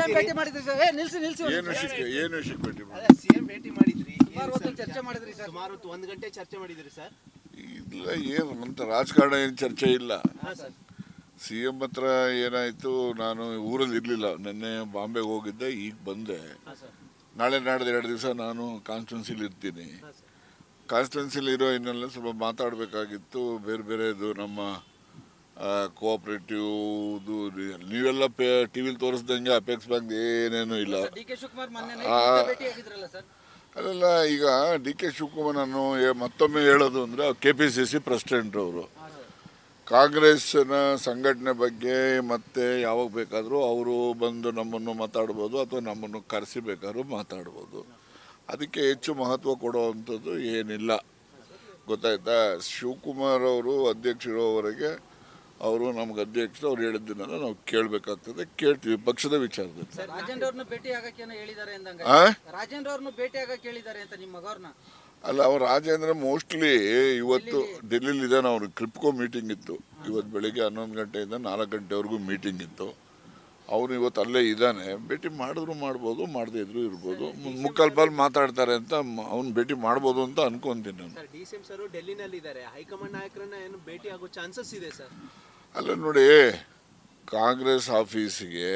CM ಭೇಟಿ ಮಾಡಿದ್ರಿ sir. ನಿಲ್ಸಿ ಏನು ವಿಷಯಕ್ಕೆ ಭೇಟಿ ಸಿಎಂ ಭೇಟಿ ಮಾಡಿದ್ರಿ, ಚರ್ಚೆ ಮಾಡಿದ್ರಿ ಸರ್. ಸುಮಾರು 1 ಗಂಟೆ ಚರ್ಚೆ ಮಾಡಿದ್ರಿ ಸರ್. ಇಲ್ಲ, ಏನು ಅಂತ ರಾಜಕಾರಣ ಏನು ಚರ್ಚೆ ಇಲ್ಲ. ಸಿಎಂ ಹತ್ರ ಏನಾಯ್ತು, ನಾನು ಊರಲ್ಲಿ ಇರಲಿಲ್ಲ, ನಿನ್ನೆ ಬಾಂಬೆಗೆ ಹೋಗಿದ್ದೆ, ಈಗ ಬಂದೆ. ನಾಳೆ ನಾಡ್ದು 2 ದಿವಸ ನಾನು ಕಾನ್ಸ್ಟಿಟ್ಯೂನ್ಸಿಲಿ ಇರ್ತೀನಿ. ಕಾನ್ಸ್ಟಿಟ್ಯೂನ್ಸಿಲಿ ಇರೋ ಇನ್ನೆಲ್ಲ ಸ್ವಲ್ಪ ಮಾತಾಡಬೇಕಾಗಿತ್ತು. ಬೇರೆದು ನಮ್ಮ ಕೋಆಪರೇಟಿವ್ದು ನೀವೆಲ್ಲ ಟಿವಿಲಿ ತೋರಿಸ್ದಂಗೆ ಅಪೆಕ್ಸ್ ಬ್ಯಾಂಕ್ ಏನೇನು ಇಲ್ಲ. ಅಲ್ಲ, ಈಗ ಡಿ ಕೆ ಶಿವಕುಮಾರ್ ನಾನು ಮತ್ತೊಮ್ಮೆ ಹೇಳೋದು ಅಂದರೆ KPCC ಪ್ರೆಸಿಡೆಂಟ್ ಅವರು ಕಾಂಗ್ರೆಸ್ನ ಸಂಘಟನೆ ಬಗ್ಗೆ ಮತ್ತೆ ಯಾವಾಗ ಬೇಕಾದರೂ ಅವರು ಬಂದು ನಮ್ಮನ್ನು ಮಾತಾಡ್ಬೋದು ಅಥವಾ ನಮ್ಮನ್ನು ಕರೆಸಿಬೇಕಾದ್ರೂ ಮಾತಾಡ್ಬೋದು. ಅದಕ್ಕೆ ಹೆಚ್ಚು ಮಹತ್ವ ಕೊಡುವಂಥದ್ದು ಏನಿಲ್ಲ, ಗೊತ್ತಾಯ್ತಾ. ಶಿವಕುಮಾರ್ ಅವರು ಅಧ್ಯಕ್ಷರಿರೋವರೆಗೆ ಅವರು ನಮ್ಗೆ ಅಧ್ಯಕ್ಷರು, ಅವ್ರು ಹೇಳಿದ್ದನ್ನೆಲ್ಲ ನಾವು ಕೇಳಬೇಕಾಗ್ತದೆ, ಕೇಳ್ತೀವಿ ಪಕ್ಷದ ವಿಚಾರದಲ್ಲಿ. ಅಲ್ಲ, ಅವ್ರು ರಾಜೇಂದ್ರ ಮೋಸ್ಟ್ಲಿ ಇವತ್ತು ಡೆಲ್ಲಿಲಿ ಇದ್ದಾನೆ. ಅವ್ರಿಗೆ ಕ್ರಿಪ್ಕೋ ಮೀಟಿಂಗ್ ಇತ್ತು ಇವತ್ತು ಬೆಳಿಗ್ಗೆ 11 ಗಂಟೆಯಿಂದ 4 ಗಂಟೆವರೆಗೂ ಮೀಟಿಂಗ್ ಇತ್ತು. ಅವನು ಇವತ್ತು ಅಲ್ಲೇ ಇದ್ದಾನೆ. ಭೇಟಿ ಮಾಡಿದ್ರು ಮಾಡ್ಬೋದು, ಮಾಡದೇ ಇದ್ರು ಇರ್ಬೋದು. ಮುಕ್ಕಾಲು ಪಾಲು ಮಾತಾಡ್ತಾರೆ ಅಂತ ಅವ್ನು ಭೇಟಿ ಮಾಡ್ಬೋದು ಅಂತ ಅನ್ಕೊಂತೀನಿ ನಾನು. ಡಿಸಿಎಂ ಸರ್ ಡೆಲ್ಲಿನಲ್ಲಿ ಇದ್ದಾರೆ, ಹೈಕಮಾಂಡ್ ನಾಯಕರನ್ನ ಏನು ಭೇಟಿ ಆಗೋ ಚಾನ್ಸಸ್ ಇದೆ ಸರ್? ಅಲ್ಲ ನೋಡಿ, ಕಾಂಗ್ರೆಸ್ ಆಫೀಸಿಗೆ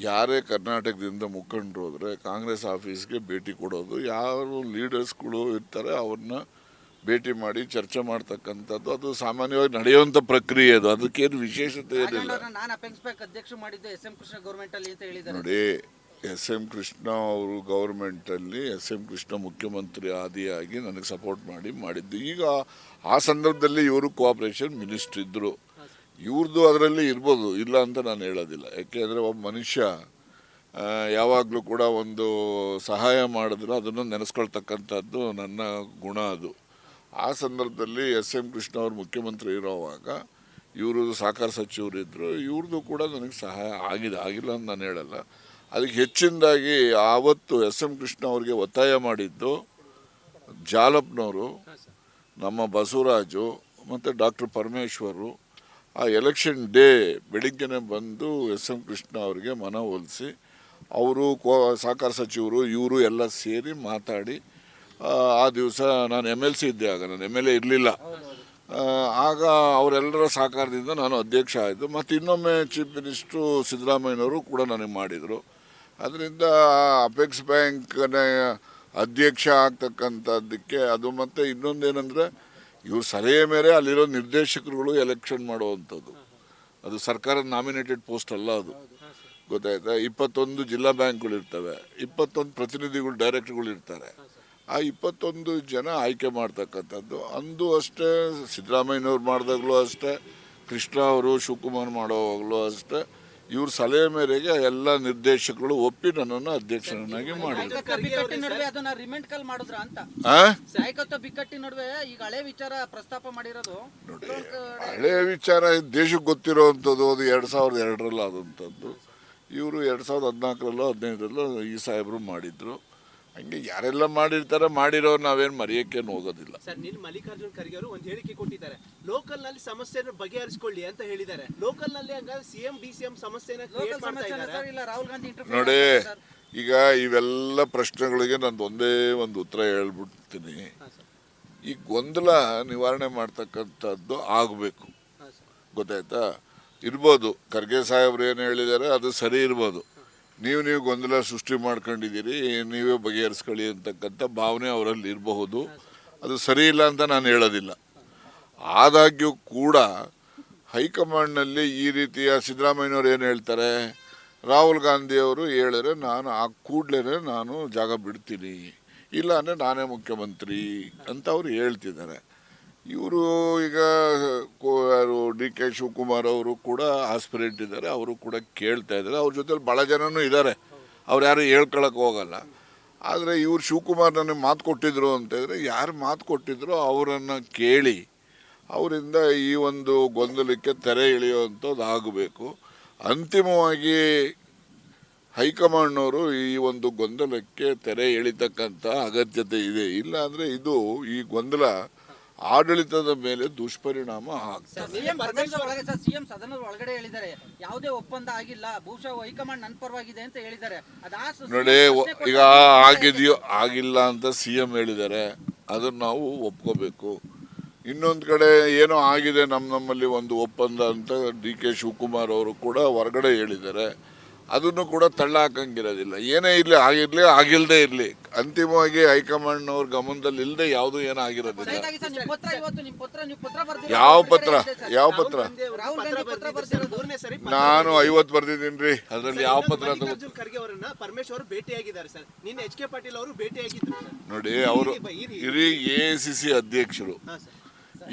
ಯಾರೇ ಕರ್ನಾಟಕದಿಂದ ಮುಖಂಡರು ಹೋದರೆ ಕಾಂಗ್ರೆಸ್ ಆಫೀಸ್ಗೆ ಭೇಟಿ ಕೊಡೋದು, ಯಾರು ಲೀಡರ್ಸ್ಗಳು ಇರ್ತಾರೆ ಅವ್ರನ್ನ ಭೇಟಿ ಮಾಡಿ ಚರ್ಚೆ ಮಾಡ್ತಕ್ಕಂಥದ್ದು ಅದು ಸಾಮಾನ್ಯವಾಗಿ ನಡೆಯುವಂಥ ಪ್ರಕ್ರಿಯೆ. ಅದು ಅದಕ್ಕೇನು ವಿಶೇಷತೆ ಏನಿಲ್ಲ. ನೋಡಿ, SM ಕೃಷ್ಣ ಅವರು ಗೌರ್ಮೆಂಟಲ್ಲಿ SM ಕೃಷ್ಣ ಮುಖ್ಯಮಂತ್ರಿ ಆದಿಯಾಗಿ ನನಗೆ ಸಪೋರ್ಟ್ ಮಾಡಿದ್ದು. ಈಗ ಆ ಸಂದರ್ಭದಲ್ಲಿ ಇವರು ಕೋಆಪರೇಷನ್ ಮಿನಿಸ್ಟರ್ ಇದ್ದರು. ಇವ್ರದ್ದು ಅದರಲ್ಲಿ ಇರ್ಬೋದು, ಇಲ್ಲ ಅಂತ ನಾನು ಹೇಳೋದಿಲ್ಲ. ಯಾಕೆಂದರೆ ಒಬ್ಬ ಮನುಷ್ಯ ಯಾವಾಗಲೂ ಕೂಡ ಒಂದು ಸಹಾಯ ಮಾಡಿದ್ರೆ ಅದನ್ನು ನೆನೆಸ್ಕೊಳ್ತಕ್ಕಂಥದ್ದು ನನ್ನ ಗುಣ. ಅದು ಆ ಸಂದರ್ಭದಲ್ಲಿ SM ಕೃಷ್ಣ ಅವರು ಮುಖ್ಯಮಂತ್ರಿ ಇರೋವಾಗ ಇವರು ಸಹಕಾರ ಸಚಿವರಿದ್ದರು. ಇವ್ರದ್ದು ಕೂಡ ನನಗೆ ಸಹಾಯ ಆಗಿಲ್ಲ ಅಂತ ನಾನು ಹೇಳಲ್ಲ. ಅದಕ್ಕೆ ಹೆಚ್ಚಿನದಾಗಿ ಆವತ್ತು SM ಕೃಷ್ಣ ಅವ್ರಿಗೆ ಒತ್ತಾಯ ಮಾಡಿದ್ದು ಜಾಲಪ್ನವರು, ನಮ್ಮ ಬಸವರಾಜು ಮತ್ತು ಡಾಕ್ಟರ್ ಪರಮೇಶ್ವರು. ಆ ಎಲೆಕ್ಷನ್ ಡೇ ಬೆಳಿಗ್ಗೆನೆ ಬಂದು SM ಕೃಷ್ಣ ಅವರಿಗೆ ಮನವೊಲಿಸಿ ಅವರು ಸಹಕಾರ ಸಚಿವರು ಇವರು ಎಲ್ಲ ಸೇರಿ ಮಾತಾಡಿ ಆ ದಿವಸ ನಾನು MLC ಇದ್ದೆ, ಆಗ ನಾನು MLA ಇರಲಿಲ್ಲ. ಆಗ ಅವರೆಲ್ಲರ ಸಹಕಾರದಿಂದ ನಾನು ಅಧ್ಯಕ್ಷ ಆಯಿತು. ಮತ್ತು ಇನ್ನೊಮ್ಮೆ ಚೀಫ್ ಮಿನಿಸ್ಟ್ರು ಸಿದ್ದರಾಮಯ್ಯನವರು ಕೂಡ ನನಗೆ ಮಾಡಿದರು. ಅದರಿಂದ ಅಪೆಕ್ಸ್ ಬ್ಯಾಂಕ್ನ ಅಧ್ಯಕ್ಷ ಆಗ್ತಕ್ಕಂಥದ್ದಕ್ಕೆ ಅದು. ಮತ್ತು ಇನ್ನೊಂದೇನೆಂದರೆ ಇವ್ರ ಸಲಹೆ ಮೇರೆ ಅಲ್ಲಿರೋ ನಿರ್ದೇಶಕರುಗಳು ಎಲೆಕ್ಷನ್ ಮಾಡುವಂಥದ್ದು. ಅದು ಸರ್ಕಾರದ ನಾಮಿನೇಟೆಡ್ ಪೋಸ್ಟ್ ಅಲ್ಲ, ಅದು ಗೊತ್ತಾಯ್ತಾ. 21 ಜಿಲ್ಲಾ ಬ್ಯಾಂಕ್ಗಳು ಇರ್ತವೆ, 21 ಪ್ರತಿನಿಧಿಗಳು ಡೈರೆಕ್ಟರ್ಗಳು ಇರ್ತಾರೆ. ಆ 21 ಜನ ಆಯ್ಕೆ ಮಾಡ್ತಕ್ಕಂಥದ್ದು. ಅಂದು ಅಷ್ಟೇ ಸಿದ್ದರಾಮಯ್ಯನವ್ರು ಮಾಡಿದಾಗಲೂ ಅಷ್ಟೇ, ಕೃಷ್ಣ ಅವರು ಶಿವಕುಮಾರ್ ಮಾಡೋವಾಗಲೂ ಅಷ್ಟೇ, ಇವ್ರ ಸಲಹೆ ಮೇರೆಗೆ ಎಲ್ಲ ನಿರ್ದೇಶಕರು ಒಪ್ಪಿ ನನ್ನನ್ನು ಅಧ್ಯಕ್ಷರನ್ನಾಗಿ ಮಾಡಿದ್ರು. ಹಳೆ ವಿಚಾರ ದೇಶಕ್ಕೆ ಗೊತ್ತಿರೋವಂಥದ್ದು. ಅದು 2002ರಲ್ಲಿ ಆದಂಥದ್ದು. ಇವರು 2014ರಲ್ಲೋ 2015ರಲ್ಲೋ ಈ ಸಾಹೇಬರು ಮಾಡಿದ್ರು. ಹಂಗೆ ಯಾರೆಲ್ಲ ಮಾಡಿರ್ತಾರೆ, ಮಾಡಿರೋ ನಾವೇನು ಮರೆಯೋಕ್ಕೇನು ಹೋಗೋದಿಲ್ಲ. ಸರ್, ಮಲ್ಲಿಕಾರ್ಜುನ್ ಖರ್ಗೆ ಅವರು ಒಂದು ಹೇಳಿಕೆ ಕೊಟ್ಟಿದ್ದಾರೆ, ಲೋಕಲ್ ನಲ್ಲಿ ಸಮಸ್ಯೆಯನ್ನು ಬಗೆಹರಿಸಿಕೊಳ್ಳಿ ಅಂತ ಹೇಳಿದ್ದಾರೆ. ಲೋಕಲ್ ನಲ್ಲಿ ಹಂಗಾದ್ರೆ ಸಿಎಂ DCM ಸಮಸ್ಯೆನ ನೋಡಿ, ಈಗ ಇವೆಲ್ಲ ಪ್ರಶ್ನೆಗಳಿಗೆ ನಾನು ಒಂದೇ ಒಂದು ಉತ್ತರ ಹೇಳ್ಬಿಡ್ತೀನಿ. ಈ ಗೊಂದಲ ನಿವಾರಣೆ ಮಾಡ್ತಕ್ಕಂಥದ್ದು ಆಗಬೇಕು, ಗೊತ್ತಾಯ್ತಾ. ಇರ್ಬೋದು ಖರ್ಗೆ ಸಾಹೇಬ್ರು ಏನು ಹೇಳಿದ್ದಾರೆ ಅದು ಸರಿ ಇರ್ಬೋದು. ನೀವು ಗೊಂದಲ ಸೃಷ್ಟಿ ಮಾಡ್ಕೊಂಡಿದ್ದೀರಿ, ನೀವೇ ಬಗೆಹರಿಸ್ಕೊಳ್ಳಿ ಅಂತಕ್ಕಂಥ ಭಾವನೆ ಅವರಲ್ಲಿ ಇರಬಹುದು. ಅದು ಸರಿ ಇಲ್ಲ ಅಂತ ನಾನು ಹೇಳೋದಿಲ್ಲ. ಆದಾಗ್ಯೂ ಕೂಡ ಹೈಕಮಾಂಡ್ನಲ್ಲಿ ಈ ರೀತಿಯ ಸಿದ್ದರಾಮಯ್ಯನವ್ರು ಏನು ಹೇಳ್ತಾರೆ, ರಾಹುಲ್ ಗಾಂಧಿಯವರು ಹೇಳಿದ್ರೆ ನಾನು ಆ ಕೂಡಲೇ ನಾನು ಜಾಗ ಬಿಡ್ತೀನಿ, ಇಲ್ಲ ಅಂದರೆ ನಾನೇ ಮುಖ್ಯಮಂತ್ರಿ ಅಂತ ಅವರು ಹೇಳ್ತಿದ್ದಾರೆ. ಇವರು ಈಗ DK ಶಿವಕುಮಾರ್ ಅವರು ಕೂಡ ಆಸ್ಪಿರೆಂಟ್ ಇದ್ದಾರೆ, ಅವರು ಕೂಡ ಕೇಳ್ತಾ ಇದ್ದಾರೆ. ಅವ್ರ ಜೊತೆಲಿ ಭಾಳ ಜನನೂ ಇದ್ದಾರೆ, ಅವ್ರು ಯಾರು ಹೇಳ್ಕೊಳಕ್ಕೆ ಹೋಗಲ್ಲ. ಆದರೆ ಇವರು ಶಿವಕುಮಾರ್ ನನಗೆ ಮಾತು ಕೊಟ್ಟಿದ್ರು ಅಂತ ಹೇಳಿದ್ರೆ, ಯಾರು ಮಾತು ಕೊಟ್ಟಿದ್ರು ಅವರನ್ನು ಕೇಳಿ ಅವರಿಂದ ಈ ಒಂದು ಗೊಂದಲಕ್ಕೆ ತೆರೆ ಎಳೆಯುವಂಥದ್ದು ಆಗಬೇಕು. ಅಂತಿಮವಾಗಿ ಹೈಕಮಾಂಡ್ನವರು ಈ ಒಂದು ಗೊಂದಲಕ್ಕೆ ತೆರೆ ಎಳಿತಕ್ಕಂಥ ಅಗತ್ಯತೆ ಇದೆ. ಇಲ್ಲ ಅಂದರೆ ಈ ಗೊಂದಲ ಆಡಳಿತದ ಮೇಲೆ ದುಷ್ಪರಿಣಾಮ ಆಗ್ತದೆ. ಸಿಎಂ ಸದನದ ಒಳಗಡೆ ಹೇಳಿದ್ದಾರೆ ಯಾವುದೇ ಒಪ್ಪಂದ ಆಗಿಲ್ಲ, ಬಹುಶಃ ಹೈಕಮಾಂಡ್ ನನ್ನ ಪರವಾಗಿದೆ ಅಂತ ಹೇಳಿದ್ದಾರೆ. ನೋಡಿ, ಈಗ ಆಗಿದೆಯೋ ಆಗಿಲ್ಲ ಅಂತ ಸಿಎಂ ಹೇಳಿದ್ದಾರೆ, ಅದನ್ನ ನಾವು ಒಪ್ಕೋಬೇಕು. ಇನ್ನೊಂದು ಕಡೆ ಏನೋ ಆಗಿದೆ ನಮ್ಮಲ್ಲಿ ಒಂದು ಒಪ್ಪಂದ ಅಂತ DK ಶಿವಕುಮಾರ್ ಅವರು ಕೂಡ ಹೊರಗಡೆ ಹೇಳಿದ್ದಾರೆ. ಅದನ್ನು ಕೂಡ ತಳ್ಳ ಹಾಕಂಗಿರೋದಿಲ್ಲ. ಏನೇ ಇರಲಿ, ಆಗಿರ್ಲಿ ಆಗಿಲ್ಲದೆ ಇರಲಿ, ಅಂತಿಮವಾಗಿ ಹೈಕಮಾಂಡ್ನವ್ರ ಗಮನದಲ್ಲಿ ಇಲ್ಲದೆ ಯಾವುದು ಏನೋ ಆಗಿರೋದಿಲ್ಲ. ಯಾವ ಪತ್ರ ನಾನು 50 ಬರ್ದಿದ್ದೀನಿ ರೀ, ಅದರಲ್ಲಿ ಯಾವ ಪತ್ರ ಮಲ್ಲಿಕಾರ್ಜುನ್ ಖರ್ಗೆ ಅವರನ್ನ ಪರಮೇಶ್ವರ್ ಭೇಟಿಯಾಗಿದ್ದಾರೆ ಸರ್. ನಿನ್ನೆ HK ಪಾಟೀಲ್ ಅವರು ಭೇಟಿಯಾಗಿದ್ರು ಸರ್. ನೋಡಿ, ಅವರು ಹಿರಿ AICC ಅಧ್ಯಕ್ಷರು.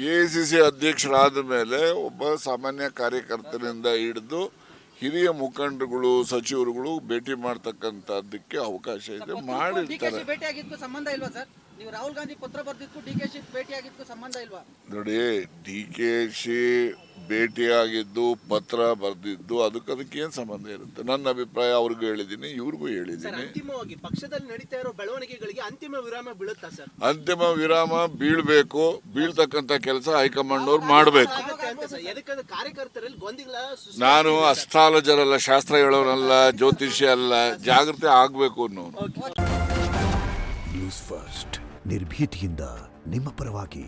AICC ಅಧ್ಯಕ್ಷರಾದ ಮೇಲೆ ಒಬ್ಬ ಸಾಮಾನ್ಯ ಕಾರ್ಯಕರ್ತರಿಂದ ಹಿಡಿದು ಹಿರಿಯ ಮುಖಂಡರುಗಳು, ಸಚಿವರುಗಳು ಭೇಟಿ ಮಾಡ್ತಕ್ಕಂಥದ್ದಕ್ಕೆ ಅವಕಾಶ ಇದೆ, ಮಾಡಿರ್ತಾರೆ. ಭೇಟಿಯಾಗಿದ್ದಕ್ಕೂ ಸಂಬಂಧ ಇಲ್ವಾ ಸರ್? ನೀವು ರಾಹುಲ್ ಗಾಂಧಿ ಪತ್ರ ಬರ್ದಿದ್ದಕ್ಕೂ DKC ಭೇಟಿಯಾಗಿದ್ದಕ್ಕೂ ಸಂಬಂಧ ಇಲ್ವಾ? ನೋಡಿ, DKC ಭೇಟಿಯಾಗಿದ್ದು, ಪತ್ರ ಬರೆದಿದ್ದು, ಅದಕ್ಕೆ ಏನು ಸಂಬಂಧ ಇರುತ್ತೆ? ನನ್ನ ಅಭಿಪ್ರಾಯ ಅವ್ರಿಗೂ ಹೇಳಿದ್ದೀನಿ, ಇವ್ರಿಗೂ ಹೇಳಿದ್ದೀನಿ. ಅಂತಿಮವಾಗಿ ಪಕ್ಷದಲ್ಲಿ ನಡೀತಾ ಇರೋ ಬೆಳವಣಿಗೆಗಳಿಗೆ ಅಂತಿಮ ವಿರಾಮ ಬೀಳುತ್ತಾ ಸರ್? ಅಂತಿಮ ವಿರಾಮ ಬೀಳ್ಬೇಕು. ಬೀಳ್ತಕ್ಕಂಥ ಕೆಲಸ ಹೈಕಮಾಂಡ್ ಅವ್ರು ಮಾಡಬೇಕು. ಯಾಕಂದ್ರೆ ಕಾರ್ಯಕರ್ತರಲ್ಲಿ ಗೊಂದಲ. ನಾನು ಅಸ್ಟ್ರಾಲಜರ್ ಅಲ್ಲ, ಶಾಸ್ತ್ರ ಹೇಳೋನಲ್ಲ, ಜ್ಯೋತಿಷ್ಯ ಅಲ್ಲ, ಜಾಗೃತಿ ಆಗ್ಬೇಕು ಅನ್ನೋನು. ನ್ಯೂಸ್ ಫಸ್ಟ್ ನಿರ್ಭೀತಿಯಿಂದ ನಿಮ್ಮ ಪರವಾಗಿ.